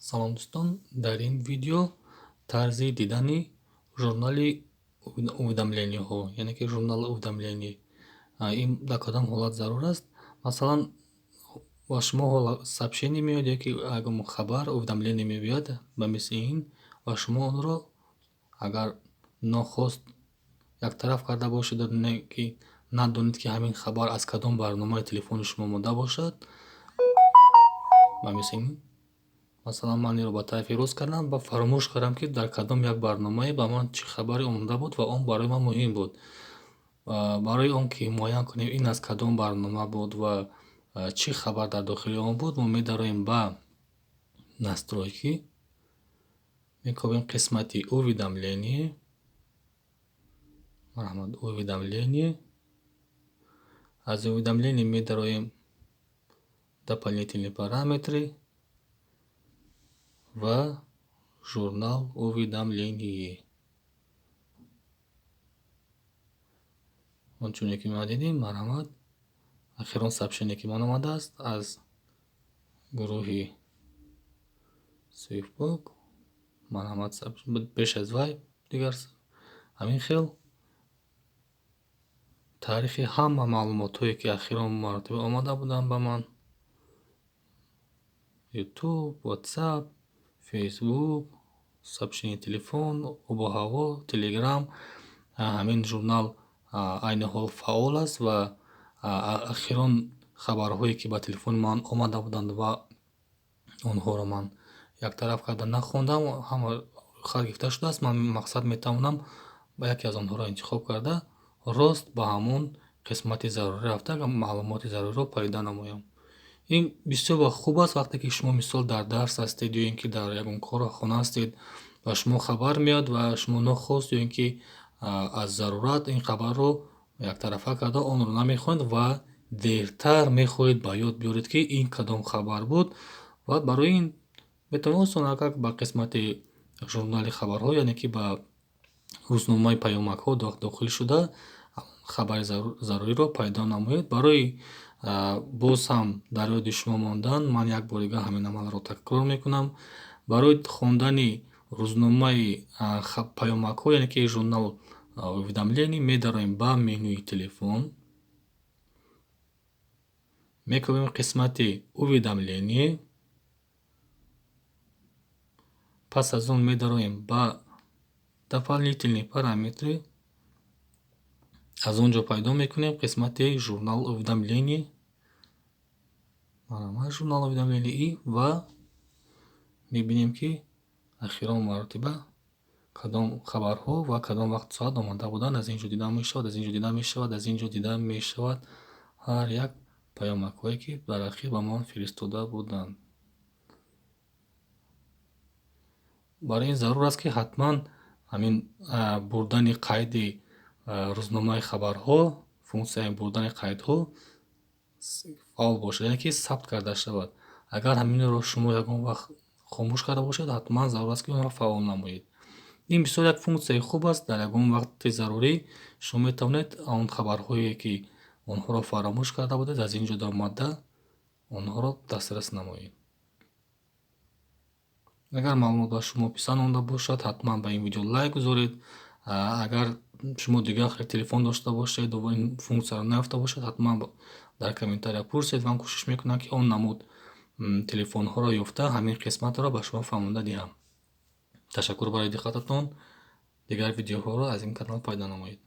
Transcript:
Салом дӯстон, дар ин видео тарзи дидани журнали уведомлениҳо, яъне ки журнали уведомленӣ ин дар кадом ҳолат зарур аст. Масалан, ба шумо сообщение меояд ёки хабар уведомление меояд ба мисли ин ва шумо онро агар нохост яктараф карда бошед, ки надонед ки ҳамин хабар аз кадом барномаи телефони шумо омода бошад, ба мисли ин масалан ман инро ба тарафи рост кардам ва фаромӯш кардам ки дар кадом як барномае ба ман чӣ хабаре омода буд ва он барои ман муҳим буд. Барои он ки муайян кунем ин аз кадом барнома буд ва чӣ хабар дар дохили он буд, мо медароем ба настройки, мекобем қисмати уведомление, уведомление. Аз уведомление медароем дополнительные параметры ва журнал уведомлений. Ончуне ки ма дидем, марҳамат, ахирон сообщение ки ман омадааст аз гурӯҳи Сейфбук, марҳамат, пеш аз вай дигар ҳамин хел таърихи ҳама маълумотҳое ки ахирон маротиба омада буданд ба ман: YouTube, WhatsApp, Facebook, сообщение телефон, обу ҳаво, Telegram. Ҳамин журнал айни ҳол фаъол аст ва ахирон хабарҳое ки ба телефони ман омада буданд ва онҳоро ман яктараф карда нахондам, ҳама рӯйхат гирифта шудааст. Ман мақсад метавонам ба яке аз онҳоро интихоб карда рост ба ҳамон қисмати зарурӣ рафта маълумоти заруриро пайда намоям. Ин бисёр хуб аст вақте ки шумо мисол дар дарс ҳастед ё ин ки дар ягон корхона ҳастед ва шумо хабар меояд ва шумо нохост ё ин ки аз зарурат ин хабарро яктарафа карда онро намехонед ва дертар мехоҳед ба ёд биёред ки ин кадом хабар буд, ва барои ин метавонед осонак ба қисмати журнали хабарҳо, яъне ки ба рӯзномаи паёмакҳо дохил шуда хабари заруриро пайдо намоед. Барои боз ҳам дар ёди шумо мондан, ман як борига ҳамин амалро такрор мекунам. Барои хондани рӯзномаи паёмакҳо, яъне ки журнал уведомлений, медароем ба менӯи телефон, мекобем қисмати уведомление, пас аз он медароем ба дополнительные параметры, аз он ҷо пайдо мекунем қисмати журнал уведомлений, журнал уведомлений ва мебинем ки ахирон маротиба кадом хабарҳо ва кадом вақт соат омода буданд. Аз ин ҷо дида мешавад, аз ин ҷо дида мешавад, аз ин ҷо дида мешавад ҳар як паёмакҳое ки дар ахир ба ман фиристода буданд. Барои ин зарур аст ки ҳатман ҳамин бурдани қайди рӯзномаи хабарҳо, функсияи бурдани қайдҳо фаъол бошад, яъне ки сабт карда шавад. Агар ҳаминро шумо ягон вақт хомӯш карда бошед, ҳатман зарур аст ки онро фаъол намоед. Ин бисёр як функсияи хуб аст. Дар ягон вақти зарурӣ шумо метавонед он хабарҳое ки онҳоро фаромӯш карда будед, аз ин ҷо омада онҳоро дастрас намоед. Агар маълумот ба шумо писанд омада бошад, ҳатман ба ин видео лайк гузоред. Агар шумо дигар телефон дошта бошед ва ин функсияро наёфта бошад, ҳатман дар комментария пурсед. Ман кӯшиш мекунам ки он намуд телефонҳоро ёфта ҳамин қисматро ба шумо фаҳмонда диҳам. Ташаккур барои диққататон. Дигар видеоҳоро аз ин канал пайда намоед.